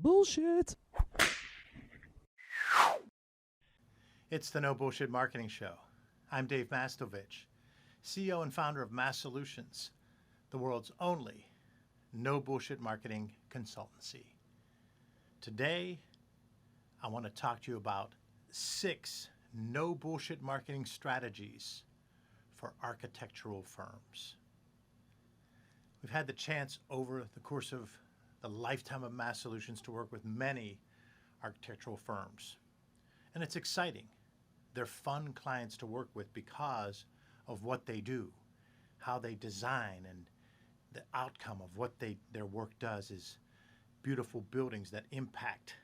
Bullshit. It's the No Bullshit Marketing Show. I'm Dave Mastovich, CEO and founder of Mass Solutions, the world's only no bullshit marketing consultancy. Today, I want to talk to you about 6 no bullshit marketing strategies for architectural firms. We've had the chance over the course of the lifetime of Mass Solutions to work with many architectural firms. And it's exciting. They're fun clients to work with because of what they do, how they design, and the outcome of what their work does is beautiful buildings that impact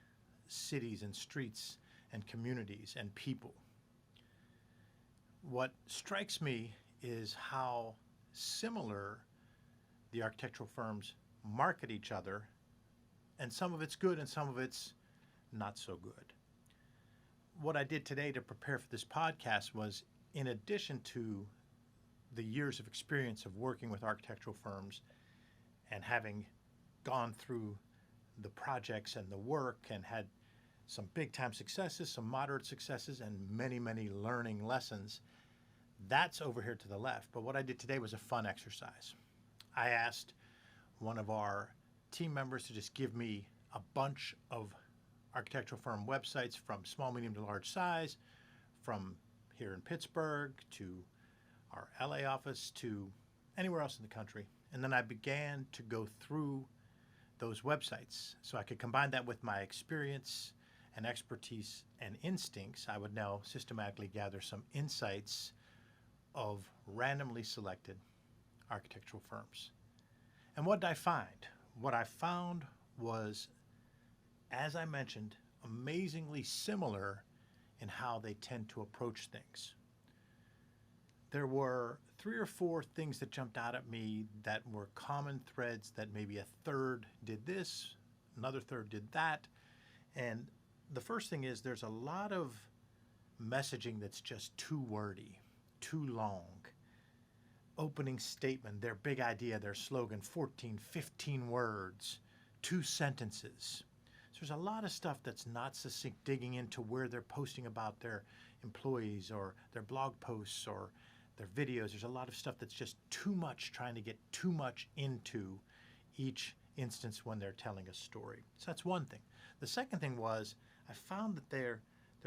cities and streets and communities and people. What strikes me is how similar the architectural firms market each other, and some of it's good and some of it's not so good. What I did today to prepare for this podcast was, in addition to the years of experience of working with architectural firms and having gone through the projects and the work and had some big time successes, some moderate successes, and many, many learning lessons, that's over here to the left. But what I did today was a fun exercise. I asked one of our team members to just give me a bunch of architectural firm websites from small, medium to large size, from here in Pittsburgh to our LA office to anywhere else in the country. And then I began to go through those websites so I could combine that with my experience and expertise and instincts. I would now systematically gather some insights of randomly selected architectural firms. And what did I find? What I found was, as I mentioned, amazingly similar in how they tend to approach things. There were 3 or 4 things that jumped out at me that were common threads, that maybe a third did this, another third did that. And the first thing is, there's a lot of messaging that's just too wordy, too long. Opening statement, their big idea, their slogan, 14, 15 words, 2 sentences. So there's a lot of stuff that's not succinct, digging into where they're posting about their employees or their blog posts or their videos. There's a lot of stuff that's just too much, trying to get too much into each instance when they're telling a story. So that's one thing. The second thing was, I found that there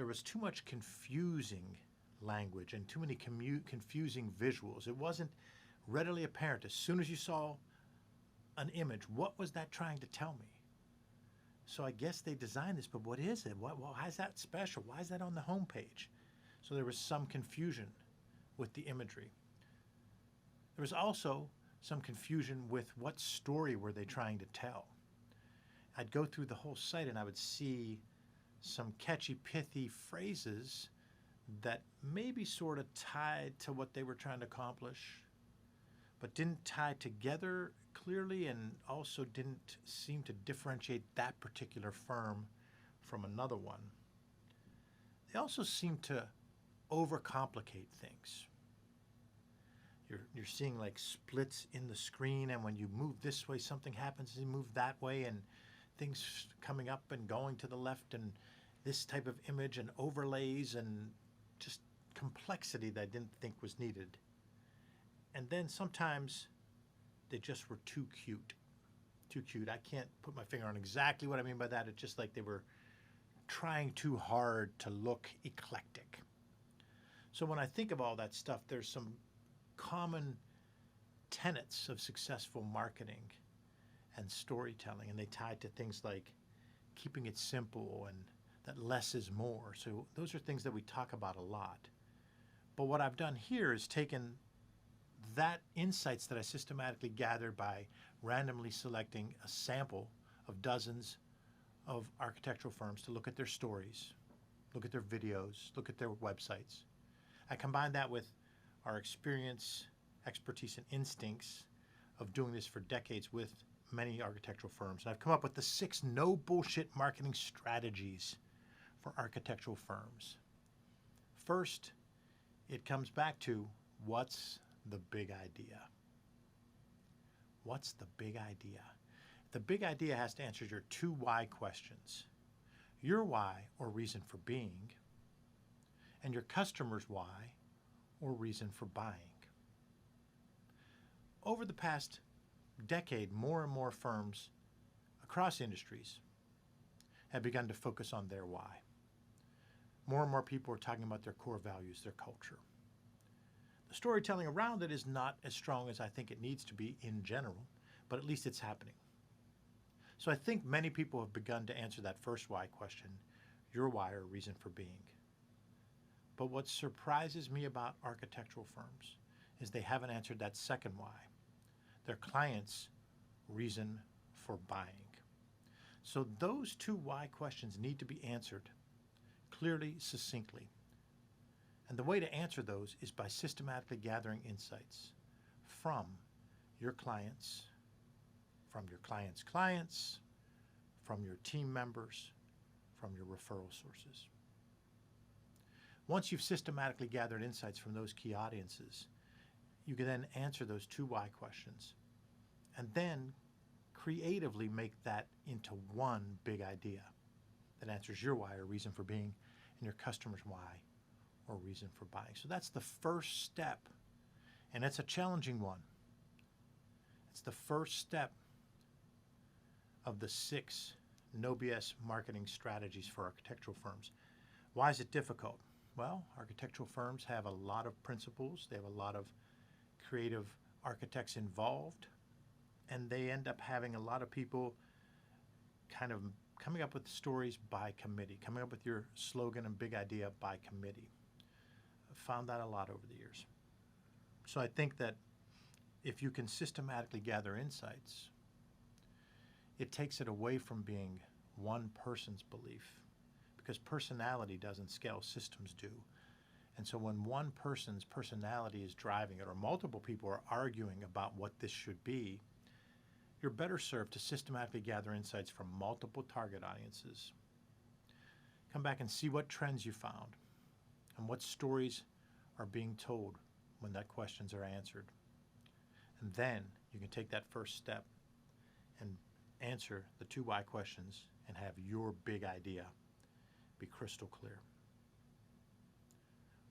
was too much confusing language and too many confusing visuals. It wasn't readily apparent as soon as you saw an image, what was that trying to tell me? So I guess they designed this, but what is it? Why is that special? Why is that on the homepage? So there was some confusion with the imagery. There was also some confusion with what story were they trying to tell. I'd go through the whole site and I would see some catchy, pithy phrases that maybe sort of tied to what they were trying to accomplish, but didn't tie together clearly, and also didn't seem to differentiate that particular firm from another one. They also seem to overcomplicate things. You're seeing like splits in the screen, and when you move this way, something happens, and you move that way, and things coming up and going to the left, and this type of image and overlays and just complexity that I didn't think was needed. And then sometimes they just were too cute. Too cute. I can't put my finger on exactly what I mean by that. It's just like they were trying too hard to look eclectic. So when I think of all that stuff, there's some common tenets of successful marketing and storytelling, and they tie to things like keeping it simple and that less is more. So those are things that we talk about a lot. But what I've done here is taken that insights that I systematically gathered by randomly selecting a sample of dozens of architectural firms to look at their stories, look at their videos, look at their websites. I combined that with our experience, expertise, and instincts of doing this for decades with many architectural firms. And I've come up with the 6 no bullshit marketing strategies for architectural firms. First, it comes back to, what's the big idea? What's the big idea? The big idea has to answer your two why questions. Your why, or reason for being, and your customer's why, or reason for buying. Over the past decade, more and more firms across industries have begun to focus on their why. More and more people are talking about their core values, their culture. The storytelling around it is not as strong as I think it needs to be in general, but at least it's happening. So I think many people have begun to answer that first why question, your why or reason for being. But what surprises me about architectural firms is they haven't answered that second why, their client's reason for buying. So those two why questions need to be answered clearly, succinctly. And the way to answer those is by systematically gathering insights from your clients, from your clients' clients, from your team members, from your referral sources. Once you've systematically gathered insights from those key audiences, you can then answer those two why questions and then creatively make that into one big idea that answers your why or reason for being and your customer's why or reason for buying. So that's the first step, and it's a challenging one. It's the first step of the 6 no BS marketing strategies for architectural firms. Why is it difficult? Well, architectural firms have a lot of principles. They have a lot of creative architects involved, and they end up having a lot of people kind of coming up with stories by committee, coming up with your slogan and big idea by committee. I've found that a lot over the years. So I think that if you can systematically gather insights, it takes it away from being one person's belief, because personality doesn't scale, systems do. And so when one person's personality is driving it, or multiple people are arguing about what this should be, you're better served to systematically gather insights from multiple target audiences. Come back and see what trends you found and what stories are being told when that questions are answered. And then you can take that first step and answer the two why questions and have your big idea be crystal clear.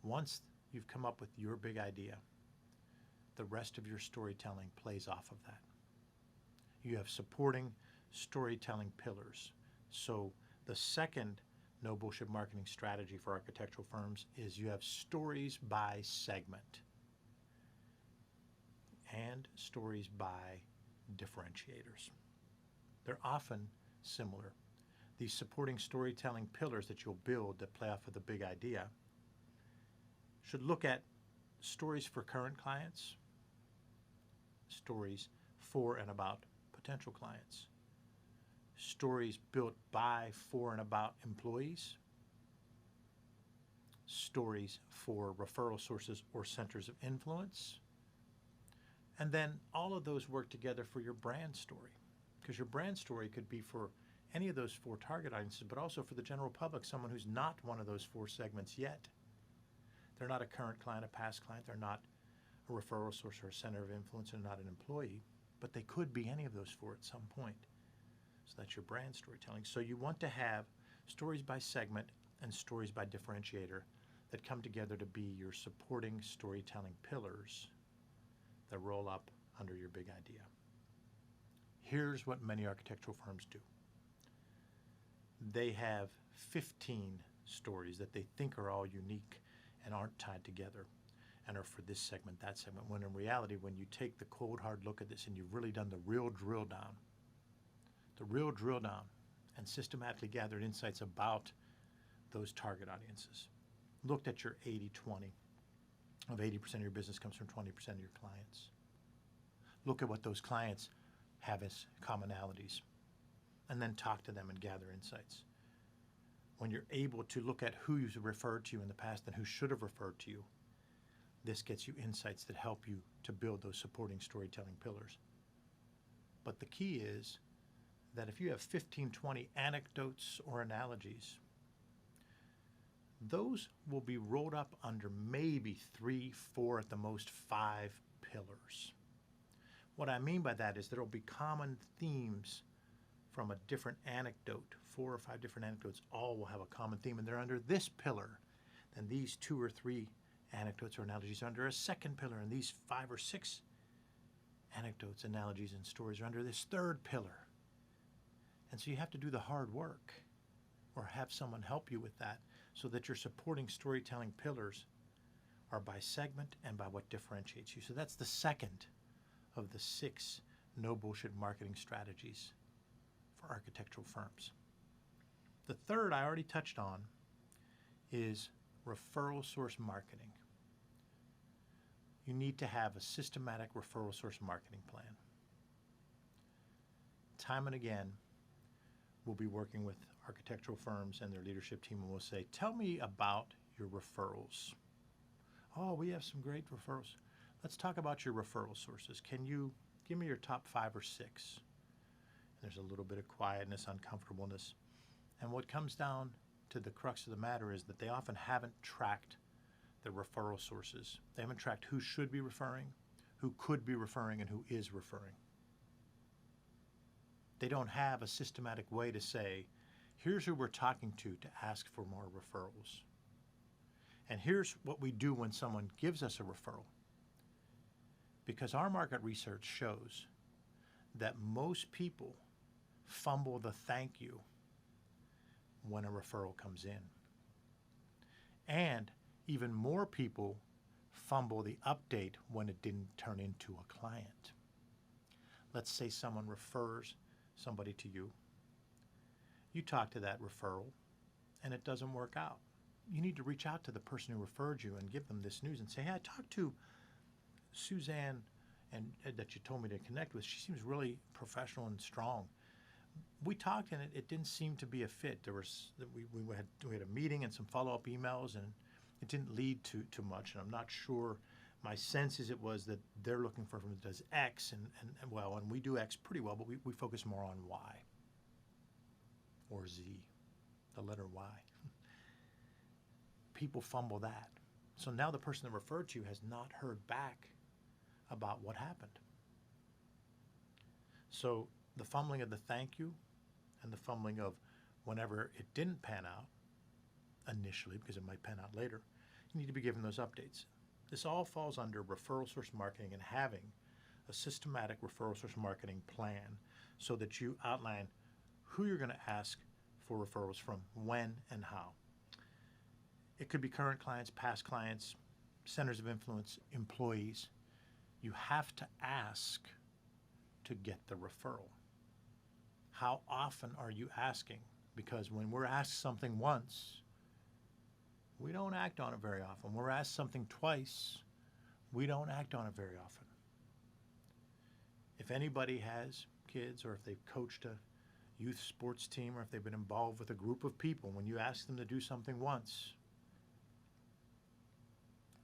Once you've come up with your big idea, the rest of your storytelling plays off of that. You have supporting storytelling pillars. So the second no bullshit marketing strategy for architectural firms is you have stories by segment and stories by differentiators. They're often similar. These supporting storytelling pillars that you'll build that play off of the big idea should look at stories for current clients, stories for and about potential clients, stories built by, for, and about employees, stories for referral sources or centers of influence, and then all of those work together for your brand story, because your brand story could be for any of those 4 target audiences, but also for the general public, someone who's not one of those 4 segments yet. They're not a current client, a past client, they're not a referral source or a center of influence, they're not an employee, but they could be any of those 4 at some point. So that's your brand storytelling. So you want to have stories by segment and stories by differentiator that come together to be your supporting storytelling pillars that roll up under your big idea. Here's what many architectural firms do. They have 15 stories that they think are all unique and aren't tied together and are for this segment, that segment, when in reality, when you take the cold, hard look at this and you've really done the real drill down and systematically gathered insights about those target audiences, looked at your 80-20, of 80% of your business comes from 20% of your clients. Look at what those clients have as commonalities, and then talk to them and gather insights. When you're able to look at who's referred to you in the past and who should have referred to you, this gets you insights that help you to build those supporting storytelling pillars. But the key is that if you have 15, 20 anecdotes or analogies, those will be rolled up under maybe 3, 4, at the most 5 pillars. What I mean by that is there will be common themes from a different anecdote. 4 or 5 different anecdotes all will have a common theme, and they're under this pillar. Then these 2 or 3 anecdotes or analogies are under a second pillar, and these 5 or 6 anecdotes, analogies, and stories are under this third pillar. And so you have to do the hard work or have someone help you with that so that your supporting storytelling pillars are by segment and by what differentiates you. So that's the second of the 6 no bullshit marketing strategies for architectural firms. The third I already touched on is referral source marketing. You need to have a systematic referral source marketing plan. Time and again, we'll be working with architectural firms and their leadership team, and we'll say, tell me about your referrals. Oh, we have some great referrals. Let's talk about your referral sources. Can you give me your top 5 or 6? And there's a little bit of quietness, uncomfortableness. And what comes down to the crux of the matter is that they often haven't tracked the referral sources. They haven't tracked who should be referring, who could be referring, and who is referring. They don't have a systematic way to say, here's who we're talking to ask for more referrals. And here's what we do when someone gives us a referral. Because our market research shows that most people fumble the thank you when a referral comes in. And even more people fumble the update when it didn't turn into a client. Let's say someone refers somebody to you. You talk to that referral and it doesn't work out. You need to reach out to the person who referred you and give them this news and say, hey, I talked to Suzanne and that you told me to connect with. She seems really professional and strong. We talked and it didn't seem to be a fit. We had a meeting and some follow-up emails, and it didn't lead to much. And I'm not sure. My sense is it was that they're looking for someone that does X, and we do X pretty well, but we focus more on Y or Z, the letter Y. People fumble that. So now the person that referred to you has not heard back about what happened. So the fumbling of the thank you and the fumbling of whenever it didn't pan out initially, because it might pan out later, you need to be given those updates. This all falls under referral source marketing and having a systematic referral source marketing plan so that you outline who you're going to ask for referrals from, when and how. It could be current clients, past clients, centers of influence, employees. You have to ask to get the referral. How often are you asking? Because when we're asked something once, we don't act on it very often. We're asked something twice, we don't act on it very often. If anybody has kids, or if they've coached a youth sports team, or if they've been involved with a group of people, when you ask them to do something once,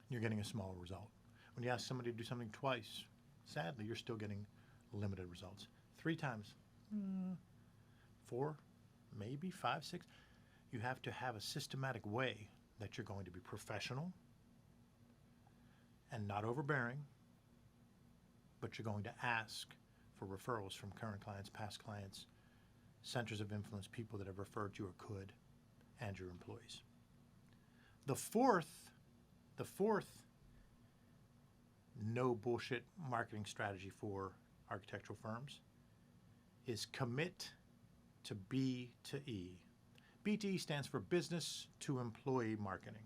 you're getting a small result. When you ask somebody to do something twice, sadly, you're still getting limited results. 3 times, 4, maybe 5, 6. You have to have a systematic way that you're going to be professional and not overbearing, but you're going to ask for referrals from current clients, past clients, centers of influence, people that have referred you or could, and your employees. The fourth no bullshit marketing strategy for architectural firms is commit to B to E. B to E stands for business to employee marketing.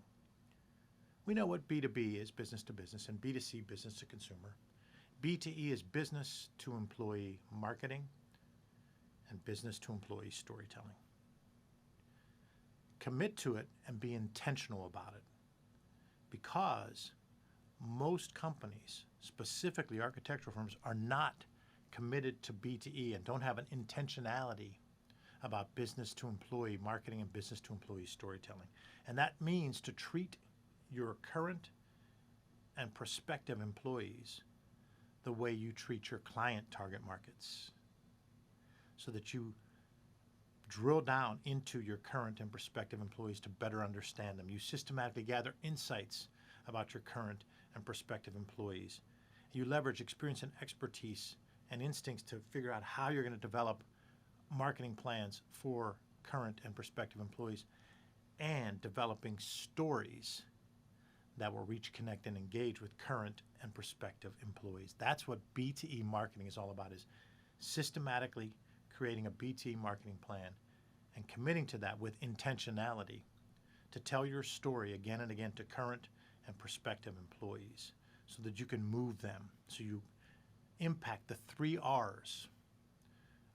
We know what B to B is, business to business, and B to C, business to consumer. B to E is business to employee marketing and business to employee storytelling. Commit to it and be intentional about it, because most companies, specifically architectural firms, are not committed to B to E and don't have an intentionality about business to employee marketing and business to employee storytelling. And that means to treat your current and prospective employees the way you treat your client target markets, so that you drill down into your current and prospective employees to better understand them. You systematically gather insights about your current and prospective employees. You leverage experience and expertise and instincts to figure out how you're going to develop marketing plans for current and prospective employees, and developing stories that will reach, connect, and engage with current and prospective employees. That's what B2E marketing is all about, is systematically creating a B2E marketing plan and committing to that with intentionality to tell your story again and again to current and prospective employees so that you can move them, so you impact the 3 R's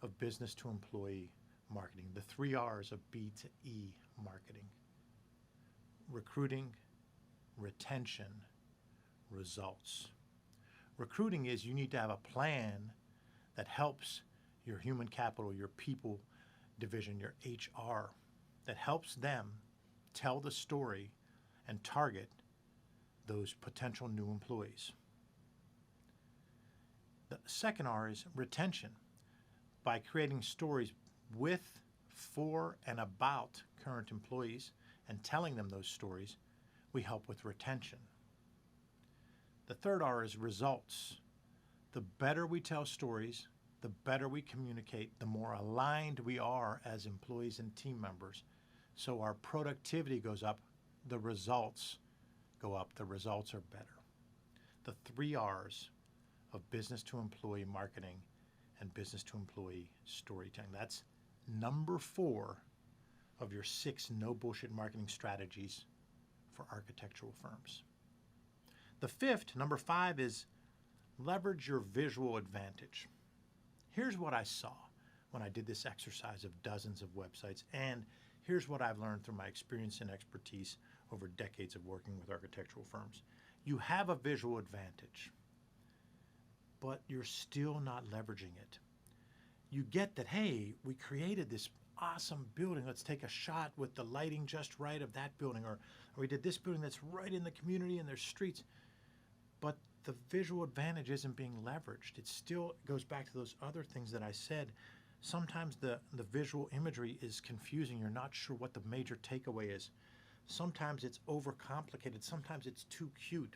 of business to employee marketing, the 3 R's of B2E marketing: recruiting, retention, results. Recruiting is you need to have a plan that helps your human capital, your people division, your HR, that helps them tell the story and target those potential new employees. The second R is retention. By creating stories with, for, and about current employees and telling them those stories, we help with retention. The third R is results. The better we tell stories, the better we communicate, the more aligned we are as employees and team members. So our productivity goes up, the results go up, the results are better. The 3 R's of business to employee marketing and business to employee storytelling. That's number 4 of your 6 no bullshit marketing strategies for architectural firms. The fifth, number 5, is leverage your visual advantage. Here's what I saw when I did this exercise of dozens of websites, and here's what I've learned through my experience and expertise over decades of working with architectural firms. You have a visual advantage, but you're still not leveraging it. You get that, hey, we created this awesome building. Let's take a shot with the lighting just right of that building, or we did this building that's right in the community and there's streets. But the visual advantage isn't being leveraged. It still goes back to those other things that I said. Sometimes the visual imagery is confusing. You're not sure what the major takeaway is. Sometimes it's overcomplicated. Sometimes it's too cute.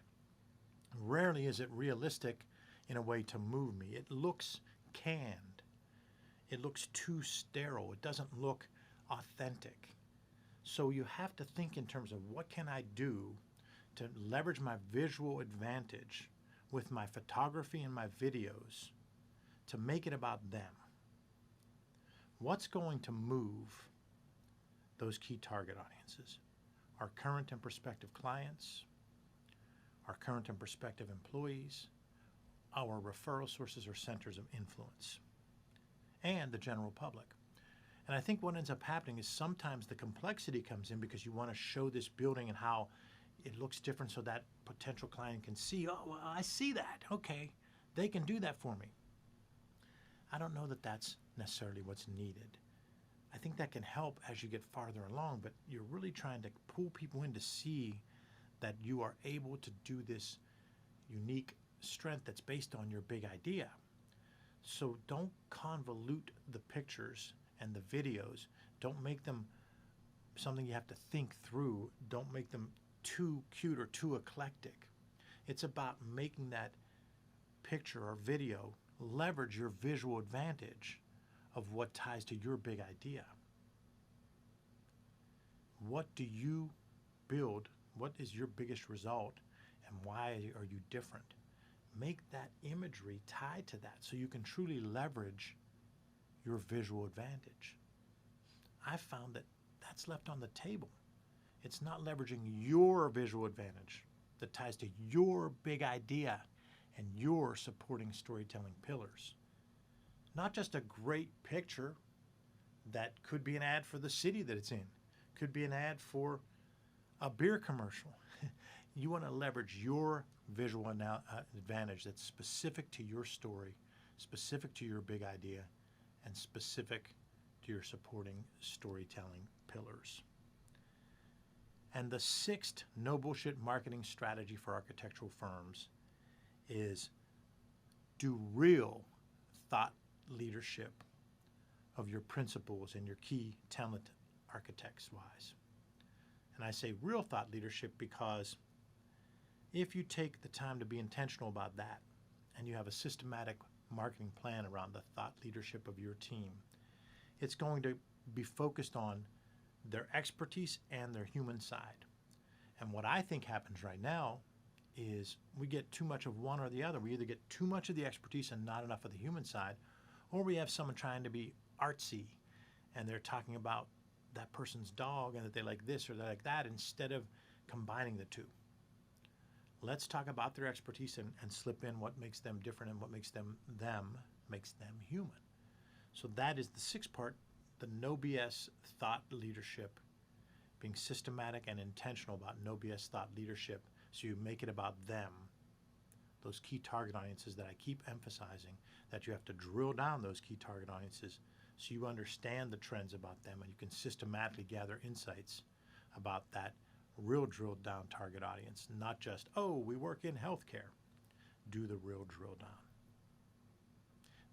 Rarely is it realistic in a way to move me. It looks canned. It looks too sterile. It doesn't look authentic. So you have to think in terms of what can I do to leverage my visual advantage with my photography and my videos to make it about them. What's going to move those key target audiences? Our current and prospective clients, our current and prospective employees, our referral sources or centers of influence, and the general public. And I think what ends up happening is sometimes the complexity comes in because you want to show this building and how it looks different so that potential client can see, oh, well, I see that. Okay, they can do that for me. I don't know that that's necessarily what's needed. I think that can help as you get farther along, but you're really trying to pull people in to see that you are able to do this unique strength that's based on your big idea. So don't convolute the pictures and the videos. Don't make them something you have to think through. Don't make them too cute or too eclectic. It's about making that picture or video leverage your visual advantage of what ties to your big idea. What do you build? What is your biggest result, and why are you different? Make that imagery tied to that so you can truly leverage your visual advantage. I found that that's left on the table. It's not leveraging your visual advantage that ties to your big idea and your supporting storytelling pillars. Not just a great picture that could be an ad for the city that it's in, could be an ad for a beer commercial. You want to leverage your visual advantage that's specific to your story, specific to your big idea, and specific to your supporting storytelling pillars. And the sixth no bullshit marketing strategy for architectural firms is do real thought leadership of your principals and your key talent architects wise. And I say real thought leadership because if you take the time to be intentional about that and you have a systematic marketing plan around the thought leadership of your team. It's going to be focused on their expertise and their human side. And what I think happens right now is we get too much of one or the other. We either get too much of the expertise and not enough of the human side, or we have someone trying to be artsy and they're talking about that person's dog and that they like this or they like that instead of combining the two. Let's talk about their expertise and slip in what makes them different and what makes them makes them human. So that is the sixth part, the no BS thought leadership, being systematic and intentional about no BS thought leadership, so you make it about them, those key target audiences that I keep emphasizing, that you have to drill down those key target audiences so you understand the trends about them and you can systematically gather insights about that real drilled down target audience, not just, oh, we work in healthcare. Do the real drill down.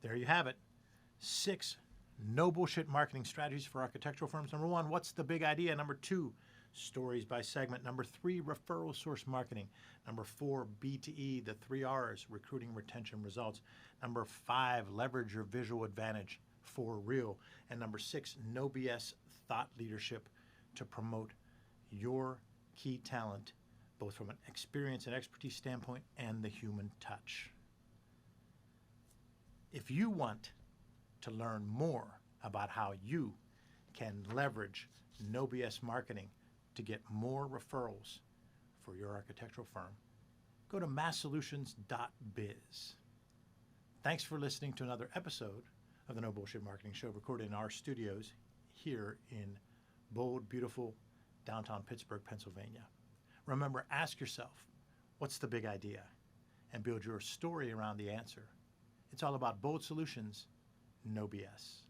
There you have it. 6 no bullshit marketing strategies for architectural firms. Number 1, what's the big idea? Number 2, stories by segment. Number 3, referral source marketing. Number 4, B2E, the 3 R's, recruiting, retention, results. Number 5, leverage your visual advantage for real. And number 6, no BS thought leadership to promote your key talent, both from an experience and expertise standpoint and the human touch. If you want to learn more about how you can leverage no BS marketing to get more referrals for your architectural firm, go to masssolutions.biz. Thanks for listening to another episode of the No Bullshit Marketing Show, recorded in our studios here in bold, beautiful downtown Pittsburgh, Pennsylvania. Remember, ask yourself, what's the big idea? And build your story around the answer. It's all about bold solutions, no BS.